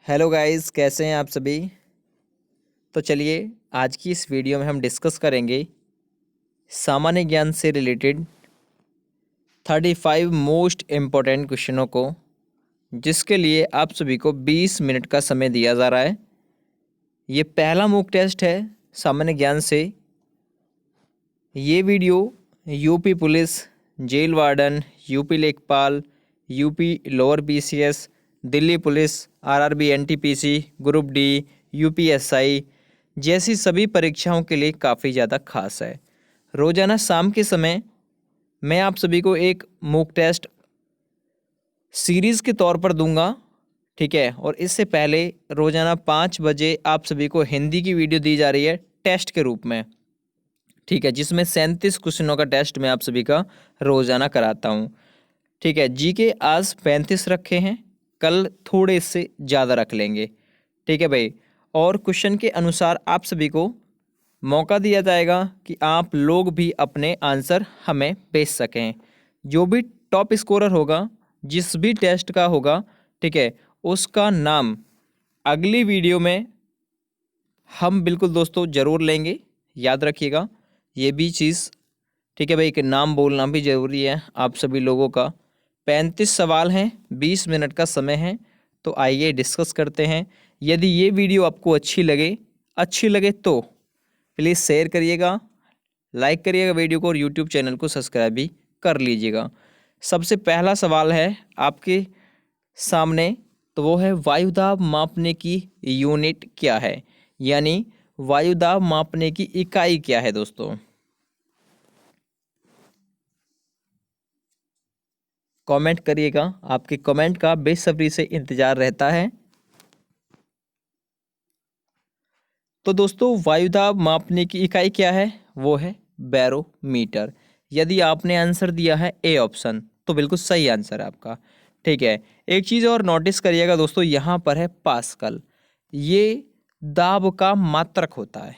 Hello guys, कैसे हैं आप सभी। तो चलिए आज की इस वीडियो में हम डिस्कस करेंगे सामान्य ज्ञान से रिलेटेड 35 मोस्ट इम्पोर्टेंट क्वेश्चनों को, जिसके लिए आप सभी को 20 मिनट का समय दिया जा रहा है। ये पहला मॉक टेस्ट है सामान्य ज्ञान से। ये video UP police, jail warden, UP लेखपाल, UP lower BCS, Delhi police, RRB NTPC, group D, UPSI जैसी सभी परीक्षाओं के लिए काफ़ी ज़्यादा खास है। रोज़ाना शाम के समय मैं आप सभी को एक मॉक टेस्ट सीरीज़ के तौर पर दूंगा, ठीक है। और इससे पहले रोज़ाना 5 बजे आप सभी को हिंदी की वीडियो दी जा रही है टेस्ट के रूप में, ठीक है, जिसमें 37 क्वेश्चनों का टेस्ट मैं आप सभी का रोज़ाना कराता हूँ, ठीक है। जी के आज 35 रखे हैं, कल थोड़े इससे ज़्यादा रख लेंगे, ठीक है भाई। और क्वेश्चन के अनुसार आप सभी को मौका दिया जाएगा कि आप लोग भी अपने आंसर हमें भेज सकें। जो भी टॉप स्कोरर होगा, जिस भी टेस्ट का होगा, ठीक है, उसका नाम अगली वीडियो में हम बिल्कुल दोस्तों ज़रूर लेंगे। याद रखिएगा ये भी चीज़, ठीक है भाई, कि नाम बोलना भी ज़रूरी है आप सभी लोगों का। 35 सवाल हैं, 20 मिनट का समय है, तो आइए डिस्कस करते हैं। यदि ये वीडियो आपको अच्छी लगे तो प्लीज़ शेयर करिएगा, लाइक करिएगा वीडियो को, और यूट्यूब चैनल को सब्सक्राइब भी कर लीजिएगा। सबसे पहला सवाल है आपके सामने, तो वो है वायुदाब मापने की यूनिट क्या है, यानी वायुदाब मापने की इकाई क्या है दोस्तों। कमेंट करिएगा, आपके कमेंट का बेसब्री से इंतजार रहता है। तो दोस्तों वायुदाब मापने की इकाई क्या है, वो है बैरोमीटर। यदि आपने आंसर दिया है ए ऑप्शन, तो बिल्कुल सही आंसर है आपका, ठीक है। एक चीज़ और नोटिस करिएगा दोस्तों, यहाँ पर है पास्कल। ये दाब का मात्रक होता है।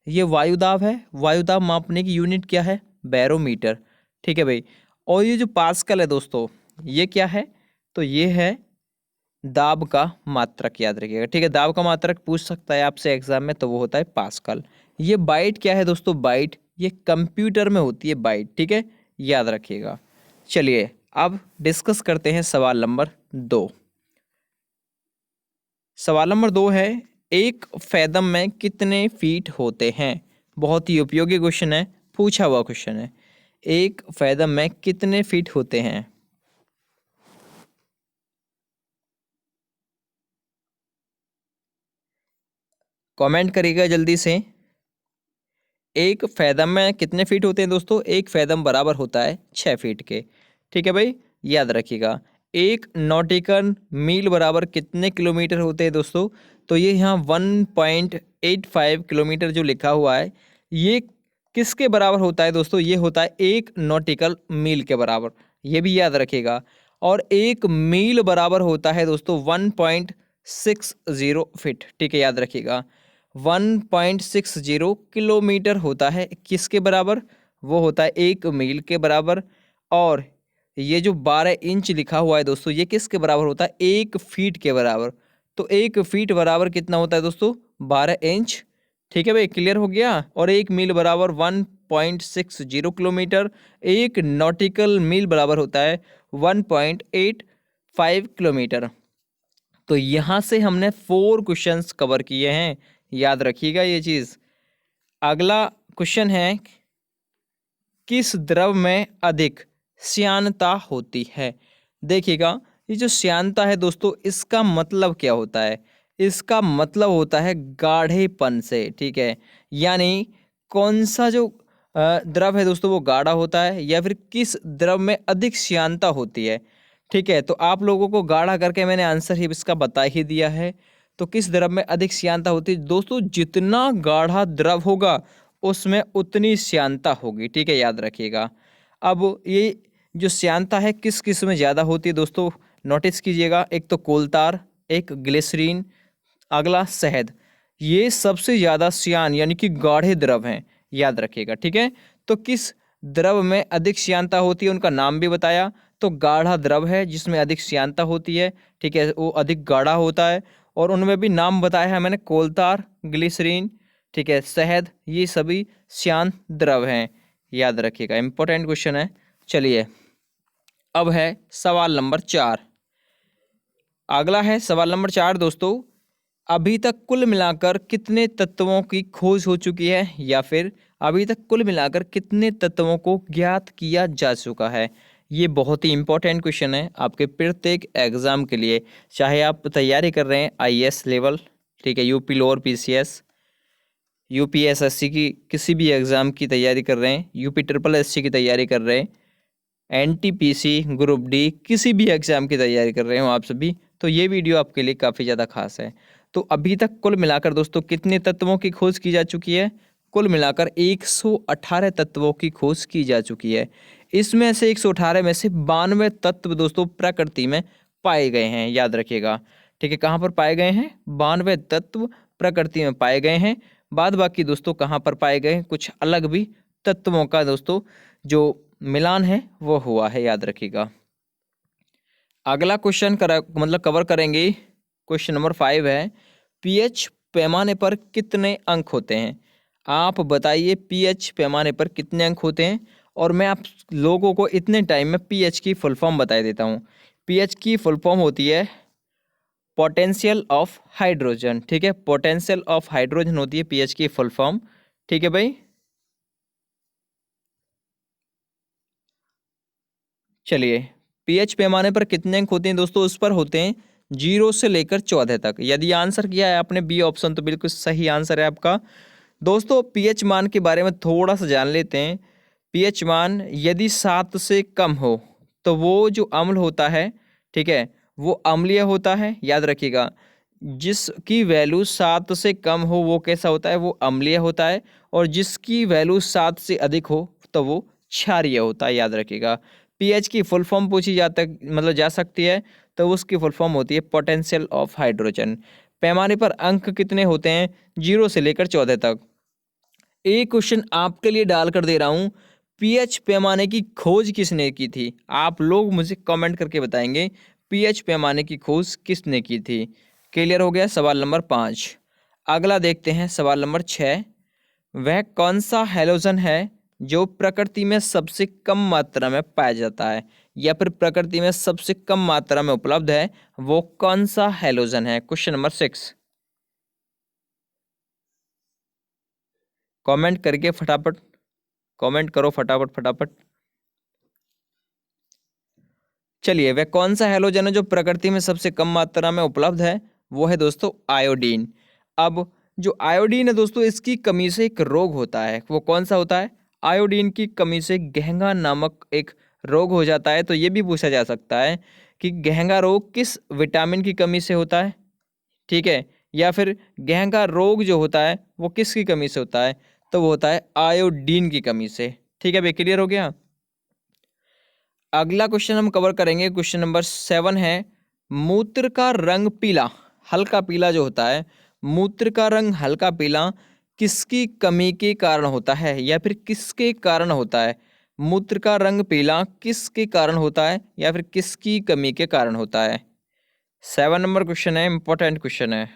ये वायुदाब है, वायुदाब मापने की यूनिट क्या है, बैरोमीटर, ठीक है भाई। और ये जो पास्कल है दोस्तों, ये क्या है, तो ये है दाब का मात्रक। याद रखिएगा, ठीक है। दाब का मात्रक पूछ सकता है आपसे एग्जाम में, तो वो होता है पास्कल। ये बाइट क्या है दोस्तों, बाइट ये कंप्यूटर में होती है बाइट, ठीक है, याद रखिएगा। चलिए अब डिस्कस करते हैं सवाल नंबर 2। सवाल नंबर 2 है, एक फैदम में कितने फीट होते हैं। बहुत ही उपयोगी क्वेश्चन है, पूछा हुआ क्वेश्चन है। एक फैदम में कितने फीट होते हैं। कमेंट करिएगा जल्दी से। एक फैदम में कितने फीट होते हैं दोस्तों, एक फैदम बराबर होता है 6 फीट के, ठीक है भाई, याद रखिएगा। एक नॉटिकल मील बराबर कितने किलोमीटर होते हैं दोस्तों, तो ये यहाँ 1.85 किलोमीटर जो लिखा हुआ है, ये किसके बराबर होता है दोस्तों, ये होता है एक नॉटिकल मील के बराबर, ये भी याद रखिएगा। और एक मील बराबर होता है दोस्तों 1.60 फीट, ठीक है, याद रखिएगा। 1.60 किलोमीटर होता है किसके बराबर, वो होता है एक मील के बराबर। और ये जो 12 इंच लिखा हुआ है दोस्तों, ये किसके बराबर होता है, एक फीट के बराबर। तो एक फीट बराबर कितना होता है दोस्तों, 12 इंच, ठीक है भाई, क्लियर हो गया। और एक मील बराबर 1.60 किलोमीटर, एक नॉटिकल मील बराबर होता है 1.85 किलोमीटर। तो यहाँ से हमने 4 क्वेश्चंस कवर किए हैं, याद रखिएगा ये चीज़। अगला क्वेश्चन है, किस द्रव में अधिक श्यानता होती है। देखिएगा, ये जो श्यानता है दोस्तों, इसका मतलब क्या होता है, इसका मतलब होता है गाढ़ेपन से, ठीक है। यानी कौन सा जो द्रव है दोस्तों वो गाढ़ा होता है, या फिर किस द्रव में अधिक श्यानता होती है, ठीक है। तो आप लोगों को गाढ़ा करके मैंने आंसर ही इसका बता ही दिया है। तो किस द्रव में अधिक श्यानता होती है दोस्तों, जितना गाढ़ा द्रव होगा उसमें उतनी श्यानता होगी, ठीक है, याद रखिएगा। अब ये जो श्यानता है किस किस में ज़्यादा होती है दोस्तों, नोटिस कीजिएगा। एक तो कोलतार, एक ग्लिसरीन, अगला शहद। ये सबसे ज़्यादा श्यान यानी कि गाढ़े द्रव हैं, याद रखिएगा, ठीक है। तो किस द्रव में अधिक श्यानता होती है, उनका नाम भी बताया। तो गाढ़ा द्रव है जिसमें अधिक श्यानता होती है, ठीक है, वो अधिक गाढ़ा होता है। और उनमें भी नाम बताया है मैंने, कोलतार, ग्लिसरीन, ठीक है, शहद, ये सभी शांत द्रव हैं, याद रखिएगा, इंपॉर्टेंट क्वेश्चन है। चलिए अब है सवाल नंबर 4। अगला है सवाल नंबर 4 दोस्तों, अभी तक कुल मिलाकर कितने तत्वों की खोज हो चुकी है, या फिर अभी तक कुल मिलाकर कितने तत्वों को ज्ञात किया जा चुका है। ये बहुत ही इंपॉर्टेंट क्वेश्चन है आपके प्रत्येक एग्जाम के लिए, चाहे आप तैयारी कर रहे हैं आईएएस लेवल, ठीक है, यूपी लोअर पीसीएस, यूपीएसएससी की किसी भी एग्ज़ाम की तैयारी कर रहे हैं, यूपी ट्रिपल एससी की तैयारी कर रहे हैं, एनटीपीसी, ग्रुप डी, किसी भी एग्ज़ाम की तैयारी कर रहे हो आप सभी, तो ये वीडियो आपके लिए काफ़ी ज़्यादा खास है। तो अभी तक कुल मिलाकर दोस्तों कितने तत्वों की खोज की जा चुकी है? कुल मिलाकर 118 तत्वों की खोज की जा चुकी है। इसमें से 118 में से 92 तत्व दोस्तों प्रकृति में पाए गए हैं, याद रखिएगा, ठीक है। कहाँ पर पाए गए हैं? 92 तत्व प्रकृति में पाए गए हैं। बाद बाकी दोस्तों कहाँ पर पाए गए हैं? कुछ अलग भी तत्वों का दोस्तों जो मिलान है वो हुआ है, याद रखिएगा। अगला क्वेश्चन कवर करेंगे, क्वेश्चन नंबर 5 है, पीएच पैमाने पर कितने अंक होते हैं? आप बताइए पीएच पैमाने पर कितने अंक होते हैं, और मैं आप लोगों को इतने टाइम में पीएच की फुल फॉर्म बता देता हूँ। पीएच की फुल फॉर्म होती है पोटेंशियल ऑफ हाइड्रोजन, ठीक है, पोटेंशियल ऑफ हाइड्रोजन होती है पीएच की फुल फॉर्म, ठीक है भाई। चलिए पीएच पैमाने पर कितने अंक होते हैं दोस्तों? उस पर होते हैं 0 से लेकर 14 तक। यदि आंसर किया है आपने बी ऑप्शन तो बिल्कुल सही आंसर है आपका। दोस्तों पीएच मान के बारे में थोड़ा सा जान लेते हैं। पीएच मान यदि 7 से कम हो तो वो जो अम्ल होता है, ठीक है, वो अम्लीय होता है, याद रखिएगा। जिसकी वैल्यू 7 से कम हो वो कैसा होता है? वो अम्लीय होता है। और जिसकी वैल्यू 7 से अधिक हो तो वो क्षारीय होता है, याद रखिएगा। पीएच की फुल फॉर्म पूछी जा सकती है तो उसकी फुल फॉर्म होती है पोटेंशियल ऑफ हाइड्रोजन। पैमाने पर अंक कितने होते हैं? 0 से लेकर 14 तक। एक क्वेश्चन आपके लिए डाल कर दे रहा हूं, पीएच पैमाने की खोज किसने की थी? आप लोग मुझे कमेंट करके बताएंगे पीएच पैमाने की खोज किसने की थी। क्लियर हो गया सवाल नंबर 5। अगला देखते हैं सवाल नंबर 6। वह कौन सा हैलोजन है जो प्रकृति में सबसे कम मात्रा में पाया जाता है, या फिर प्रकृति में सबसे कम मात्रा में उपलब्ध है, वो कौन सा हैलोजन है? Question number 6। कमेंट करके फटाफट कमेंट करो, फटाफट फटाफट। चलिए वह कौन सा हैलोजन है जो प्रकृति में सबसे कम मात्रा में उपलब्ध है? वो है दोस्तों आयोडीन। अब जो आयोडीन है दोस्तों, इसकी कमी से एक रोग होता है, वो कौन सा होता है? आयोडीन की कमी से गहंगा नामक एक रोग हो जाता है। तो ये भी पूछा जा सकता है कि गहंगा रोग किस विटामिन की कमी से होता है, ठीक है, या फिर गहंगा रोग जो होता है वो किसकी कमी से होता है? तो वो होता है आयोडीन की कमी से, ठीक है भाई। क्लियर हो गया। अगला क्वेश्चन हम कवर करेंगे, क्वेश्चन नंबर 7 है, मूत्र का रंग पीला, हल्का पीला जो होता है, मूत्र का रंग हल्का पीला किसकी कमी के कारण होता है, या फिर किसके कारण होता है? मूत्र का रंग पीला किसके कारण होता है, या फिर किसकी कमी के कारण होता है? 7 नंबर क्वेश्चन है, इंपॉर्टेंट क्वेश्चन है।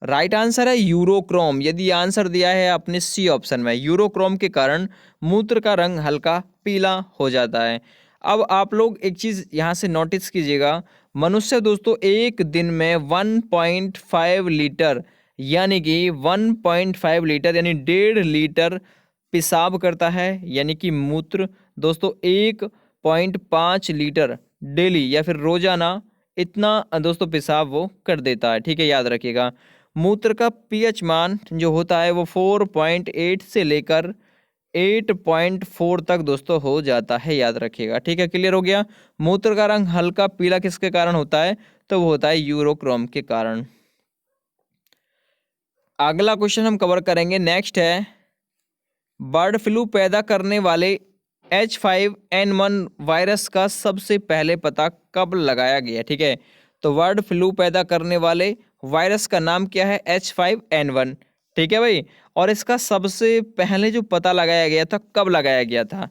राइट आंसर है यूरोक्रोम। यदि आंसर दिया है आपने सी ऑप्शन में, यूरोक्रोम के कारण मूत्र का रंग हल्का पीला हो जाता है। अब आप लोग एक चीज़ यहाँ से नोटिस कीजिएगा, मनुष्य दोस्तों एक दिन में 1.5 लीटर यानी कि 1.5 लीटर यानी 1.5 लीटर पेशाब करता है, यानी कि मूत्र दोस्तों 1.5 लीटर डेली या फिर रोजाना इतना दोस्तों पेशाब वो कर देता है, ठीक है, याद रखिएगा। मूत्र का पीएच मान जो होता है वो 4.8 से लेकर 8.4 तक दोस्तों हो जाता है, याद रखिएगा, ठीक है। क्लियर हो गया। मूत्र का रंग हल्का पीला किसके कारण होता है? तो वो होता है यूरोक्रोम के कारण। अगला क्वेश्चन हम कवर करेंगे, नेक्स्ट है, बर्ड फ्लू पैदा करने वाले H5N1 वायरस का सबसे पहले पता कब लगाया गया, ठीक है। तो बर्ड फ्लू पैदा करने वाले वायरस का नाम क्या है? H5N1, ठीक है भाई। और इसका सबसे पहले जो पता लगाया गया था, कब लगाया गया था?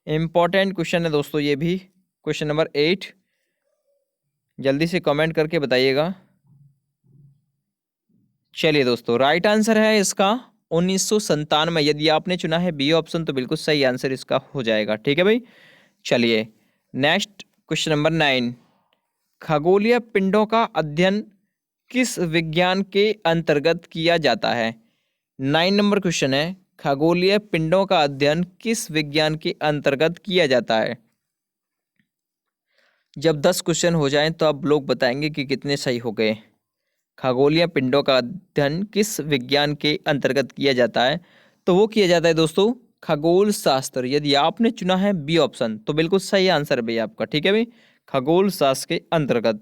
इंपॉर्टेंट क्वेश्चन है दोस्तों ये भी। क्वेश्चन नंबर 8, जल्दी से कमेंट करके बताइएगा। चलिए दोस्तों, राइट आंसर है इसका 1997। यदि आपने चुना है बी ऑप्शन तो बिल्कुल सही आंसर इसका हो जाएगा। ठीक है भाई। चलिए नेक्स्ट क्वेश्चन नंबर 9। खगोलीय पिंडों का अध्ययन किस विज्ञान के अंतर्गत किया जाता है? 9 नंबर क्वेश्चन है, खगोलीय पिंडों का अध्ययन किस विज्ञान के अंतर्गत किया जाता है? जब 10 क्वेश्चन हो जाएं तो आप लोग बताएंगे कि कितने सही हो गए। खगोलीय पिंडों का अध्ययन किस विज्ञान के अंतर्गत किया जाता है? तो वो किया जाता है दोस्तों खगोल शास्त्र। यदि आपने चुना है बी ऑप्शन तो बिल्कुल सही आंसर है भाई आपका। ठीक है भाई, खगोल शास्त्र के अंतर्गत।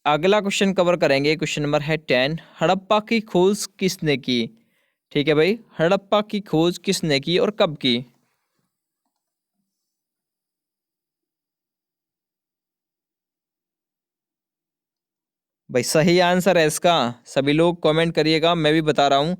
अगला क्वेश्चन कवर करेंगे, क्वेश्चन नंबर है 10। हड़प्पा की खोज किसने की? ठीक है भाई, हड़प्पा की खोज किसने की और कब की? भाई सही आंसर है इसका, सभी लोग कमेंट करिएगा, मैं भी बता रहा हूँ।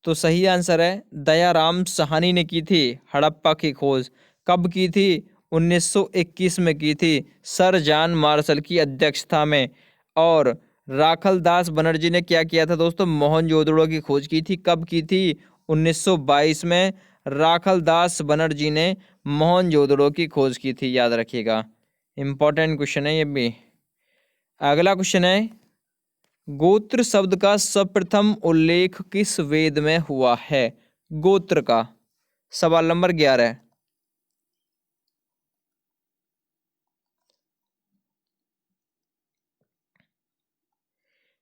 तो सही आंसर है दयाराम साहनी ने की थी हड़प्पा की खोज। कब की थी? 1921 में की थी, सर जॉन मार्शल की अध्यक्षता में। और राखल दास बनर्जी ने क्या किया था दोस्तों? मोहनजोदड़ो की खोज की थी। कब की थी? 1922 में राखल दास बनर्जी ने मोहनजोदड़ो की खोज की थी, याद रखिएगा। इंपॉर्टेंट क्वेश्चन है ये भी। अगला क्वेश्चन है, गोत्र शब्द का सर्वप्रथम उल्लेख किस वेद में हुआ है? गोत्र का। सवाल नंबर 11।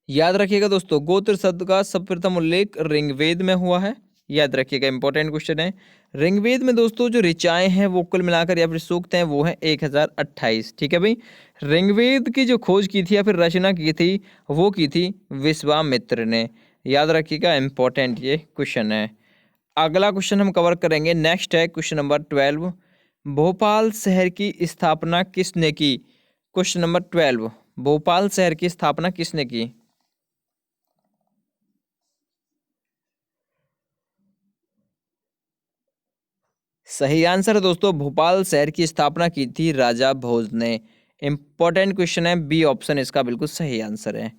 याद रखिएगा दोस्तों, गोत्र शब्द का सर्वप्रथम उल्लेख ऋग्वेद में हुआ है। याद रखिएगा, इंपॉर्टेंट क्वेश्चन है। ऋग्वेद में दोस्तों जो ऋचाएं हैं वो कुल मिलाकर या फिर सूक्त हैं वो है 1028। ठीक है भाई। ऋग्वेद की जो खोज की थी या फिर रचना की थी वो की थी विश्वामित्र ने। याद रखिएगा, इंपॉर्टेंट ये क्वेश्चन है। अगला क्वेश्चन हम कवर करेंगे, नेक्स्ट है क्वेश्चन नंबर 12। भोपाल शहर की स्थापना किसने की? क्वेश्चन नंबर 12, भोपाल शहर की स्थापना किसने की? सही आंसर है दोस्तों, भोपाल शहर की स्थापना की थी राजा भोज ने। इंपॉर्टेंट क्वेश्चन है, बी ऑप्शन इसका बिल्कुल सही आंसर है।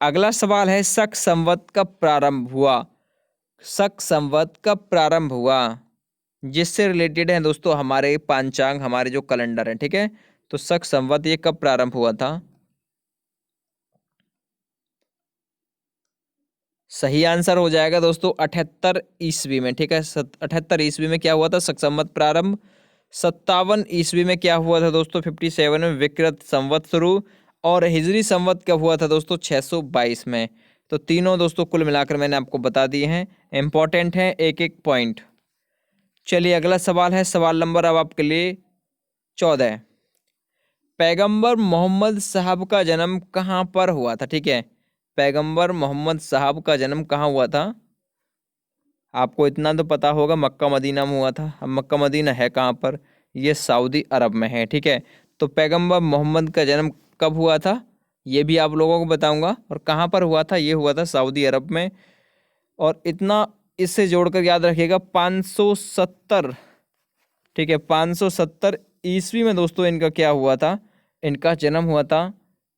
अगला सवाल है, शक संवत कब प्रारंभ हुआ? शक संवत कब प्रारंभ हुआ? जिससे रिलेटेड है दोस्तों हमारे पांचांग, हमारे जो कैलेंडर है। ठीक है, तो शक संवत ये कब प्रारंभ हुआ था? सही आंसर हो जाएगा दोस्तों 78 ईस्वी में। ठीक है, 78 ईस्वी में क्या हुआ था? शक संवत प्रारंभ। 57 ईस्वी में क्या हुआ था दोस्तों? 57 में विक्रत संवत शुरू। और हिजरी संवत कब हुआ था दोस्तों? 622 में। तो तीनों दोस्तों कुल मिलाकर मैंने आपको बता दिए हैं, इंपॉर्टेंट है, एक एक पॉइंट। चलिए अगला सवाल है, सवाल नंबर अब आपके लिए 14। पैगंबर मोहम्मद साहब का जन्म कहाँ पर हुआ था? ठीक है, पैगंबर मोहम्मद साहब का जन्म कहाँ हुआ था? आपको इतना तो पता होगा, मक्का मदीना में हुआ था। अब मक्का मदीना है कहाँ पर? ये सऊदी अरब में है। ठीक है, तो पैगंबर मोहम्मद का जन्म कब हुआ था ये भी आप लोगों को बताऊंगा, और कहाँ पर हुआ था, ये हुआ था सऊदी अरब में। और इतना इससे जोड़कर याद रखिएगा, 570। ठीक है, 570 ईस्वी में दोस्तों इनका क्या हुआ था? इनका जन्म हुआ था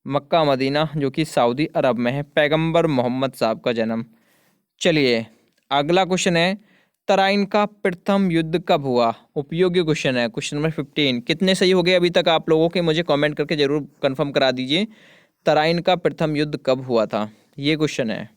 मक्का मदीना, जो कि सऊदी अरब में है, पैगंबर मोहम्मद साहब का जन्म। चलिए अगला क्वेश्चन है, तराइन का प्रथम युद्ध कब हुआ? उपयोगी क्वेश्चन है, क्वेश्चन नंबर 15। कितने सही हो गए अभी तक आप लोगों के? मुझे कमेंट करके जरूर कंफर्म करा दीजिए, तराइन का प्रथम युद्ध कब हुआ था, ये क्वेश्चन है।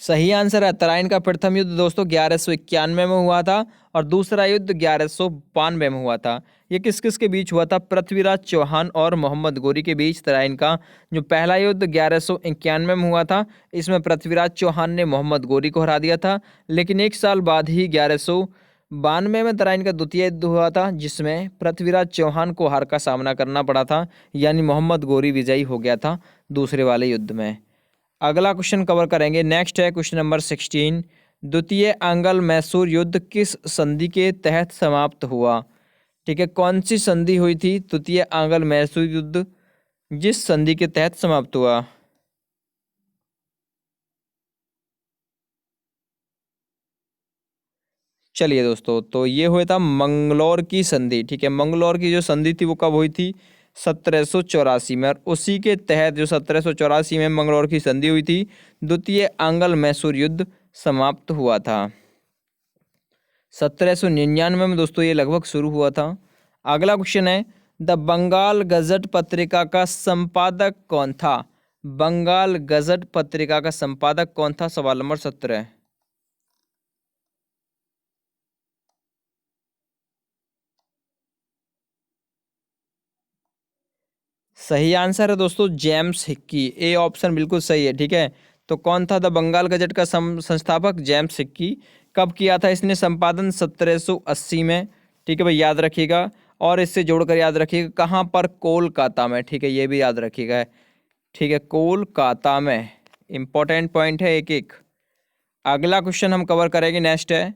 सही आंसर है, तराइन का प्रथम युद्ध दोस्तों 1191 में हुआ था, और दूसरा युद्ध 1192 में हुआ था। ये किस किस के बीच हुआ था? पृथ्वीराज चौहान और मोहम्मद गोरी के बीच तराइन का जो पहला युद्ध 1191 में हुआ था, इसमें पृथ्वीराज चौहान ने मोहम्मद गोरी को हरा दिया था। लेकिन एक साल बाद ही 1192 में तराइन का द्वितीय युद्ध हुआ था, जिसमें पृथ्वीराज चौहान को हार का सामना करना पड़ा था, यानी मोहम्मद गोरी विजयी हो गया था दूसरे वाले युद्ध में। अगला क्वेश्चन कवर करेंगे, नेक्स्ट है क्वेश्चन नंबर 16। द्वितीय आंग्ल मैसूर युद्ध किस संधि के तहत समाप्त हुआ? ठीक है, कौन सी संधि हुई थी द्वितीय आंग्ल मैसूर युद्ध, जिस संधि के तहत समाप्त हुआ? चलिए दोस्तों, तो ये हुआ था मंगलौर की संधि। ठीक है, मंगलौर की जो संधि थी वो कब हुई थी? 1784 में। और उसी के तहत जो 1784 में मंगलौर की संधि हुई थी, द्वितीय आंग्ल मैसूर युद्ध समाप्त हुआ था। 1799 में दोस्तों ये लगभग शुरू हुआ था। अगला क्वेश्चन है, द बंगाल गजट पत्रिका का संपादक कौन था? बंगाल गजट पत्रिका का संपादक कौन था? सवाल नंबर 17। सही आंसर है दोस्तों जेम्स हिक्की। ए ऑप्शन बिल्कुल सही है। ठीक है, तो कौन था द बंगाल गजट का संस्थापक? James Hickey. कब किया था इसने संपादन? 1780 में। ठीक है भाई, याद रखिएगा। और इससे जोड़कर याद रखिएगा कहाँ पर? कोलकाता में। ठीक है, ये भी याद रखिएगा। ठीक है, कोलकाता में। इंपॉर्टेंट पॉइंट है एक एक। अगला क्वेश्चन हम कवर करेंगे, नेक्स्ट है,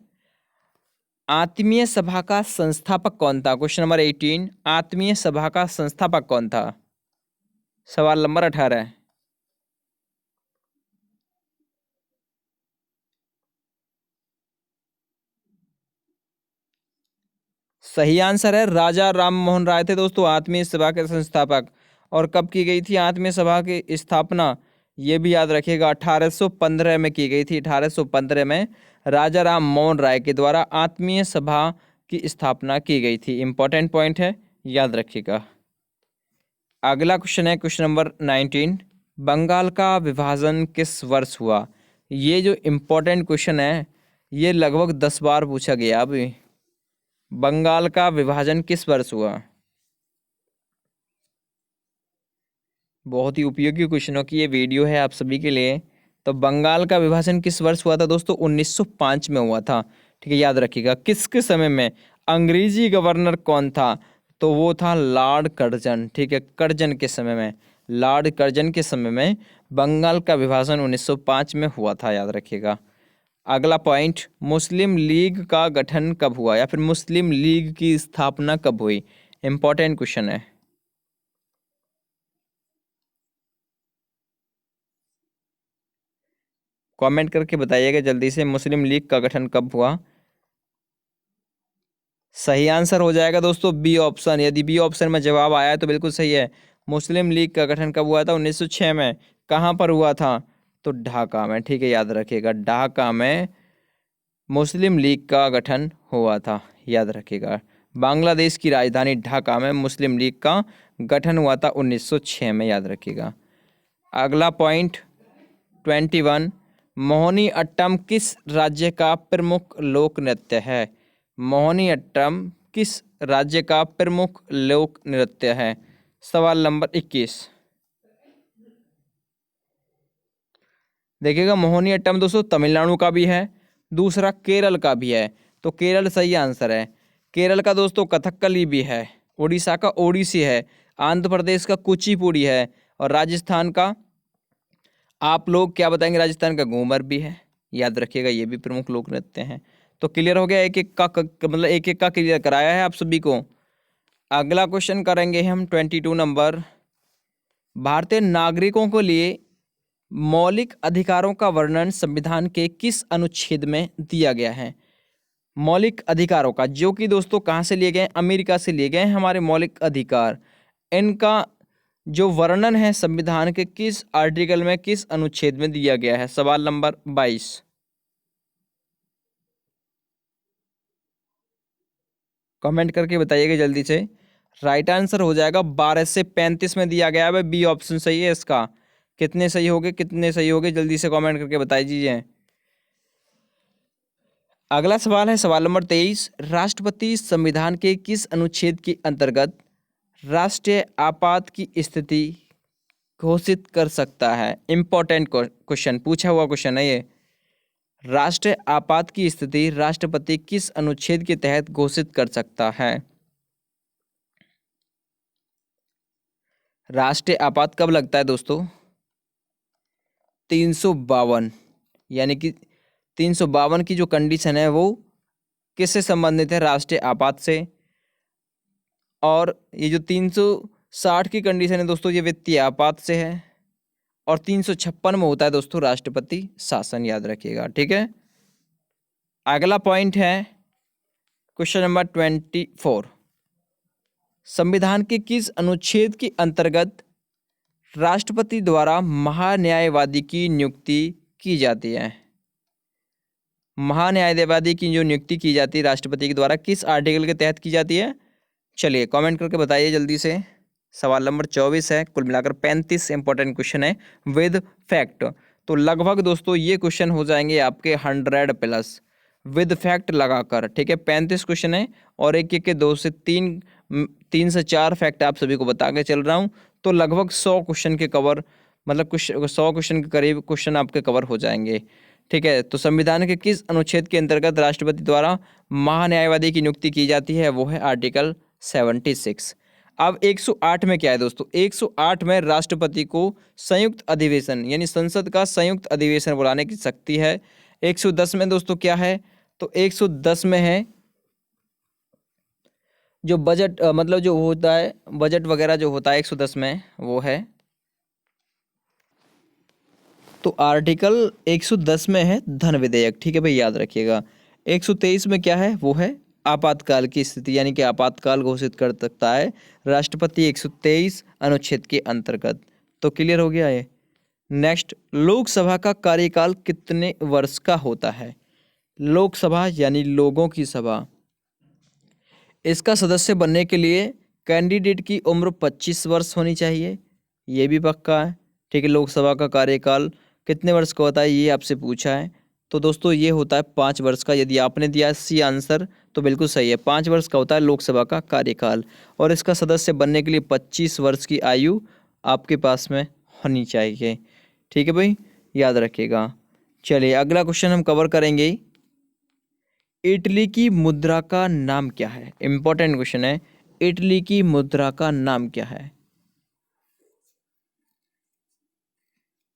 आत्मीय सभा का संस्थापक कौन था? क्वेश्चन नंबर 18, आत्मीय सभा का संस्थापक कौन था? सवाल नंबर 18। सही आंसर है राजा राम मोहन राय थे दोस्तों आत्मीय सभा के संस्थापक। और कब की गई थी आत्मीय सभा की स्थापना? ये भी याद रखिएगा, 1815 में की गई थी। 1815 में राजा राम मोहन राय के द्वारा आत्मीय सभा की स्थापना की गई थी। इंपॉर्टेंट पॉइंट है, याद रखिएगा। अगला क्वेश्चन है क्वेश्चन नंबर 19, बंगाल का विभाजन किस वर्ष हुआ? ये जो इम्पोर्टेंट क्वेश्चन है, ये लगभग 10 बार पूछा गया। अभी बंगाल का विभाजन किस वर्ष हुआ? बहुत ही उपयोगी क्वेश्चनों की ये वीडियो है आप सभी के लिए। तो बंगाल का विभाजन किस वर्ष हुआ था दोस्तों? 1905 में हुआ था। ठीक है, याद रखिएगा। किसके समय में? अंग्रेजी गवर्नर कौन था? तो वो था लॉर्ड कर्जन। ठीक है, कर्जन के समय में, लॉर्ड कर्जन के समय में बंगाल का विभाजन 1905 में हुआ था, याद रखिएगा। अगला पॉइंट, मुस्लिम लीग का गठन कब हुआ, या फिर मुस्लिम लीग की स्थापना कब हुई? इंपॉर्टेंट क्वेश्चन है। कमेंट करके बताइएगा जल्दी से, मुस्लिम लीग का गठन कब हुआ? सही आंसर हो जाएगा दोस्तों बी ऑप्शन। यदि बी ऑप्शन में जवाब आया है तो बिल्कुल सही है। मुस्लिम लीग का गठन कब हुआ था? 1906 में। कहाँ पर हुआ था? तो ढाका में। ठीक है, याद रखिएगा, ढाका में मुस्लिम लीग का गठन हुआ था, याद रखिएगा। बांग्लादेश की राजधानी ढाका में मुस्लिम लीग का गठन हुआ था 1906 में, याद रखिएगा। अगला पॉइंट 21, मोहिनी अट्टम किस राज्य का प्रमुख लोक नृत्य है? मोहिनी अट्टम किस राज्य का प्रमुख लोक नृत्य है? सवाल नंबर 21। देखिएगा, मोहिनी अट्टम दोस्तों तमिलनाडु का भी है, दूसरा केरल का भी है। तो केरल सही आंसर है। केरल का दोस्तों कथकली भी है, उड़ीसा का ओडिसी है, आंध्र प्रदेश का कुचिपुड़ी है, और राजस्थान का, आप लोग क्या बताएंगे, राजस्थान का घूमर भी है। याद रखिएगा, ये भी प्रमुख लोक नृत्य हैं। तो क्लियर हो गया, एक एक का मतलब एक एक का क्लियर कराया है आप सभी को। अगला क्वेश्चन करेंगे हम 22 नंबर, भारतीय नागरिकों के लिए मौलिक अधिकारों का वर्णन संविधान के किस अनुच्छेद में दिया गया है? मौलिक अधिकारों का, जो कि दोस्तों कहाँ से लिए गए? अमेरिका से लिए गए हैं हमारे मौलिक अधिकार। इनका जो वर्णन है संविधान के किस आर्टिकल में, किस अनुच्छेद में दिया गया है? सवाल नंबर 22। कमेंट करके बताइएगा जल्दी से। राइट आंसर हो जाएगा 12 से 35 में दिया गया है। बी ऑप्शन सही है इसका। कितने सही हो गए, कितने सही हो गए, जल्दी से कमेंट करके बता दीजिए। अगला सवाल है सवाल नंबर 23, राष्ट्रपति संविधान के किस अनुच्छेद के अंतर्गत राष्ट्रीय आपात की स्थिति घोषित कर सकता है? इंपॉर्टेंट क्वेश्चन, पूछा हुआ क्वेश्चन है ये। राष्ट्रीय आपात की स्थिति राष्ट्रपति किस अनुच्छेद के तहत घोषित कर सकता है? राष्ट्रीय आपात कब लगता है दोस्तों? 352, यानी कि 352 की जो कंडीशन है वो किससे संबंधित है? राष्ट्रीय आपात से। और ये जो 360 की कंडीशन है दोस्तों, ये वित्तीय आपात से है। और 356 में होता है दोस्तों राष्ट्रपति शासन, याद रखिएगा। ठीक है, अगला पॉइंट है क्वेश्चन नंबर 24, संविधान के किस अनुच्छेद के अंतर्गत राष्ट्रपति द्वारा महान्यायवादी की नियुक्ति की जाती है? महान्यायवादी की जो नियुक्ति की जाती है राष्ट्रपति के द्वारा किस आर्टिकल के तहत की जाती है? चलिए कमेंट करके बताइए जल्दी से। सवाल नंबर 24 है, कुल मिलाकर 35 इंपॉर्टेंट क्वेश्चन है विद फैक्ट। तो लगभग दोस्तों ये क्वेश्चन हो जाएंगे आपके 100 प्लस विद फैक्ट लगाकर। ठीक है, 35 क्वेश्चन है और एक एक के 2 से 3 से 4 फैक्ट आप सभी को बता के चल रहा हूँ। तो लगभग 100 क्वेश्चन के कवर, मतलब कुछ 100 क्वेश्चन के करीब क्वेश्चन आपके कवर हो जाएंगे। ठीक है, तो संविधान के किस अनुच्छेद के अंतर्गत राष्ट्रपति द्वारा महान्यायवादी की नियुक्ति की जाती है? वो है आर्टिकल 76। अब 108 में क्या है दोस्तों? 108 में राष्ट्रपति को संयुक्त अधिवेशन यानी संसद का संयुक्त अधिवेशन बुलाने की शक्ति है। 110 में दोस्तों क्या है? तो 110 में है जो बजट मतलब जो होता है बजट वगैरह जो होता है 110 में वो है। तो आर्टिकल 110 में है धन विधेयक। ठीक है भाई, याद रखिएगा। 123 में क्या है? वो है आपातकाल की स्थिति, यानी कि आपातकाल घोषित कर सकता है राष्ट्रपति 123 अनुच्छेद के अंतर्गत। तो क्लियर हो गया ये। नेक्स्ट, लोकसभा का कार्यकाल कितने वर्ष का होता है? लोकसभा यानी लोगों की सभा, इसका सदस्य बनने के लिए कैंडिडेट की उम्र 25 वर्ष होनी चाहिए, ये भी पक्का है। ठीक है, लोकसभा का कार्यकाल कितने वर्ष का होता है ये आपसे पूछा है। तो दोस्तों ये होता है 5 वर्ष का। यदि आपने दिया सी आंसर तो बिल्कुल सही है, 5 वर्ष का होता है लोकसभा का कार्यकाल और इसका सदस्य बनने के लिए 25 वर्ष की आयु आपके पास में होनी चाहिए। ठीक है भाई, याद रखिएगा। चलिए अगला क्वेश्चन हम कवर करेंगे, इटली की मुद्रा का नाम क्या है? इंपॉर्टेंट क्वेश्चन है, इटली की मुद्रा का नाम क्या है?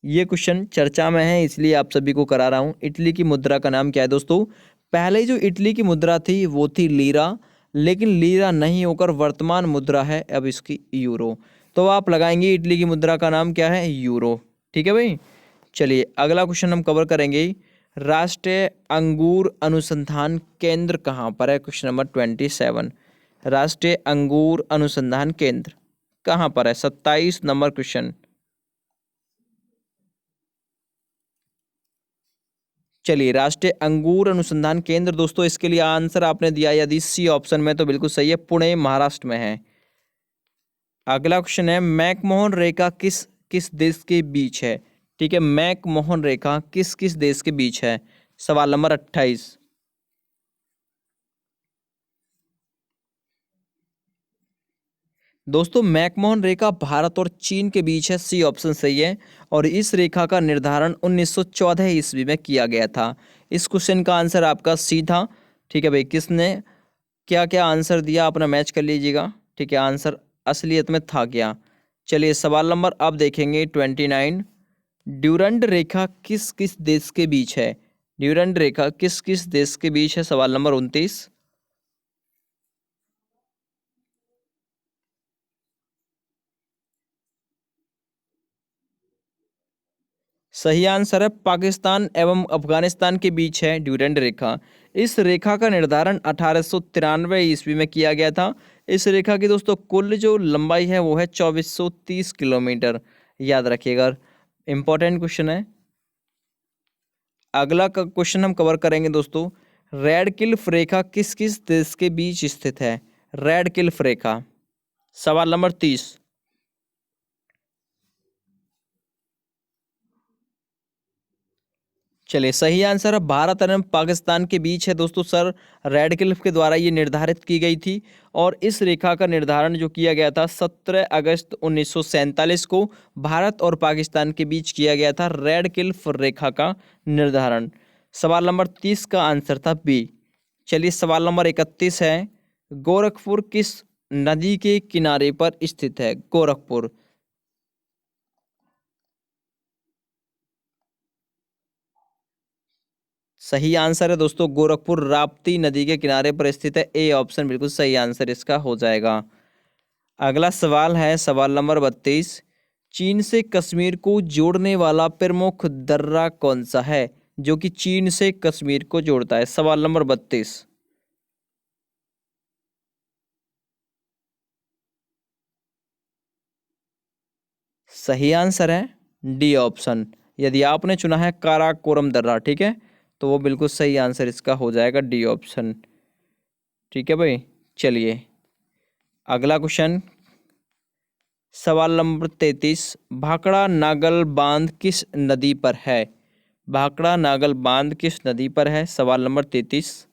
ये क्वेश्चन चर्चा में है इसलिए आप सभी को करा रहा हूं। इटली की मुद्रा का नाम क्या है दोस्तों? पहले जो इटली की मुद्रा थी वो थी लीरा, लेकिन लीरा नहीं होकर वर्तमान मुद्रा है अब इसकी यूरो। तो आप लगाएंगे इटली की मुद्रा का नाम क्या है? यूरो। ठीक है भाई। चलिए अगला क्वेश्चन हम कवर करेंगे, राष्ट्रीय अंगूर अनुसंधान केंद्र कहाँ पर है? क्वेश्चन नंबर 27, राष्ट्रीय अंगूर अनुसंधान केंद्र कहाँ पर है? 27 नंबर क्वेश्चन। चलिए राष्ट्रीय अंगूर अनुसंधान केंद्र दोस्तों, इसके लिए आंसर आपने दिया यदि सी ऑप्शन में तो बिल्कुल सही है, पुणे महाराष्ट्र में है। अगला क्वेश्चन है, मैकमोहन रेखा किस किस देश के बीच है? ठीक है, मैकमोहन रेखा किस किस देश के बीच है? सवाल नंबर 28। दोस्तों मैकमोहन रेखा भारत और चीन के बीच है, सी ऑप्शन सही है। और इस रेखा का निर्धारण 1914 ईस्वी में किया गया था। इस क्वेश्चन का आंसर आपका सी था। ठीक है भाई, किसने क्या क्या आंसर दिया अपना मैच कर लीजिएगा। ठीक है, आंसर असलियत में था क्या? चलिए सवाल नंबर अब देखेंगे 29, ड्यूरंड रेखा किस किस देश के बीच है? ड्यूरंड रेखा किस किस देश के बीच है? सवाल नंबर 29। सही आंसर है पाकिस्तान एवं अफगानिस्तान के बीच है ड्यूरेंड रेखा। इस रेखा का निर्धारण 1893 ईस्वी में किया गया था। इस रेखा की दोस्तों कुल जो लंबाई है वो है 2430 किलोमीटर, याद रखिएगा। इंपॉर्टेंट क्वेश्चन है। अगला क्वेश्चन हम कवर करेंगे दोस्तों, रेड क्लिफ रेखा किस किस देश के बीच स्थित है? रेड क्लिफ रेखा, सवाल नंबर 30। चलिए सही आंसर है भारत एवं पाकिस्तान के बीच है दोस्तों। सर रेड क्लिफ के द्वारा ये निर्धारित की गई थी और इस रेखा का निर्धारण जो किया गया था 17 अगस्त 1947 को भारत और पाकिस्तान के बीच किया गया था रेड क्लिफ रेखा का निर्धारण। सवाल नंबर 30 का आंसर था बी। चलिए सवाल नंबर 31 है, गोरखपुर किस नदी के किनारे पर स्थित है? गोरखपुर, सही आंसर है दोस्तों गोरखपुर राप्ती नदी के किनारे पर स्थित है। ए ऑप्शन बिल्कुल सही आंसर इसका हो जाएगा। अगला सवाल है सवाल नंबर 32, चीन से कश्मीर को जोड़ने वाला प्रमुख दर्रा कौन सा है जो कि चीन से कश्मीर को जोड़ता है? सवाल नंबर 32। सही आंसर है डी ऑप्शन। यदि आपने चुना है काराकोरम दर्रा, ठीक है, तो वो बिल्कुल सही आंसर इसका हो जाएगा डी ऑप्शन। ठीक है भाई, चलिए अगला क्वेश्चन, सवाल नंबर 33, भाखड़ा नागल बांध किस नदी पर है? भाखड़ा नागल बांध किस नदी पर है? सवाल नंबर 33।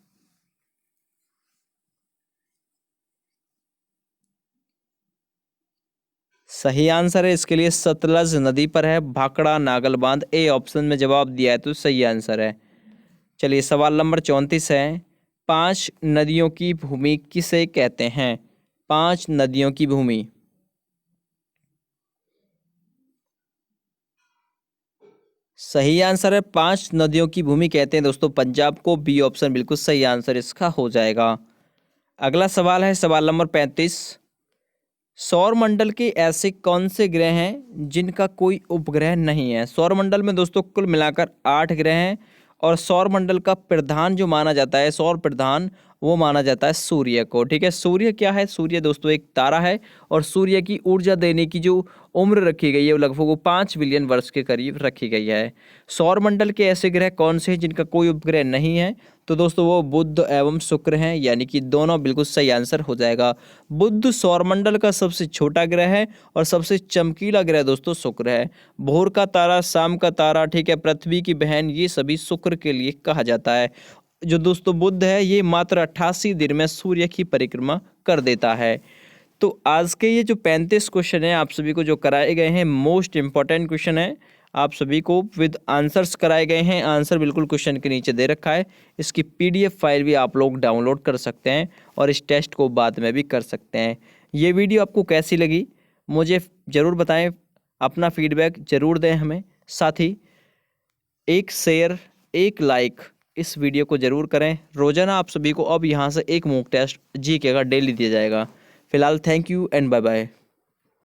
सही आंसर है इसके लिए सतलज नदी पर है भाखड़ा नागल बांध। ए ऑप्शन में जवाब दिया है तो सही आंसर है। चलिए सवाल नंबर 34 है, 5 नदियों की भूमि किसे कहते हैं? 5 नदियों की भूमि। सही आंसर है 5 नदियों की भूमि कहते हैं दोस्तों पंजाब को। बी ऑप्शन बिल्कुल सही आंसर इसका हो जाएगा। अगला सवाल है सवाल नंबर 35, सौर मंडल के ऐसे कौन से ग्रह हैं जिनका कोई उपग्रह नहीं है? सौर मंडल में दोस्तों कुल मिलाकर 8 ग्रह हैं और सौर मंडल का प्रधान जो माना जाता है, सौर प्रधान, वो माना जाता है सूर्य को। ठीक है, सूर्य क्या है? सूर्य दोस्तों एक तारा है और सूर्य की ऊर्जा देने की जो उम्र रखी गई है वो लगभग वो 5 बिलियन वर्ष के करीब रखी गई है। सौर मंडल के ऐसे ग्रह कौन से हैं जिनका कोई उपग्रह नहीं है? तो दोस्तों वो बुध एवं शुक्र हैं, यानी कि दोनों बिल्कुल सही आंसर हो जाएगा। बुध सौरमंडल का सबसे छोटा ग्रह है और सबसे चमकीला ग्रह दोस्तों शुक्र है। भोर का तारा, शाम का तारा, ठीक है, पृथ्वी की बहन, ये सभी शुक्र के लिए कहा जाता है। जो दोस्तों बुध है ये मात्र 88 दिन में सूर्य की परिक्रमा कर देता है। तो आज के ये जो 35 क्वेश्चन है आप सभी को जो कराए गए हैं, मोस्ट इंपॉर्टेंट क्वेश्चन है, आप सभी को विद आंसर्स कराए गए हैं। आंसर बिल्कुल क्वेश्चन के नीचे दे रखा है। इसकी पीडीएफ फाइल भी आप लोग डाउनलोड कर सकते हैं और इस टेस्ट को बाद में भी कर सकते हैं। ये वीडियो आपको कैसी लगी मुझे ज़रूर बताएं, अपना फीडबैक ज़रूर दें हमें। साथ ही एक शेयर, एक लाइक इस वीडियो को ज़रूर करें। रोज़ाना आप सभी को अब यहाँ से एक मॉक टेस्ट जीके का डेली दिया जाएगा। फिलहाल thank you and bye bye.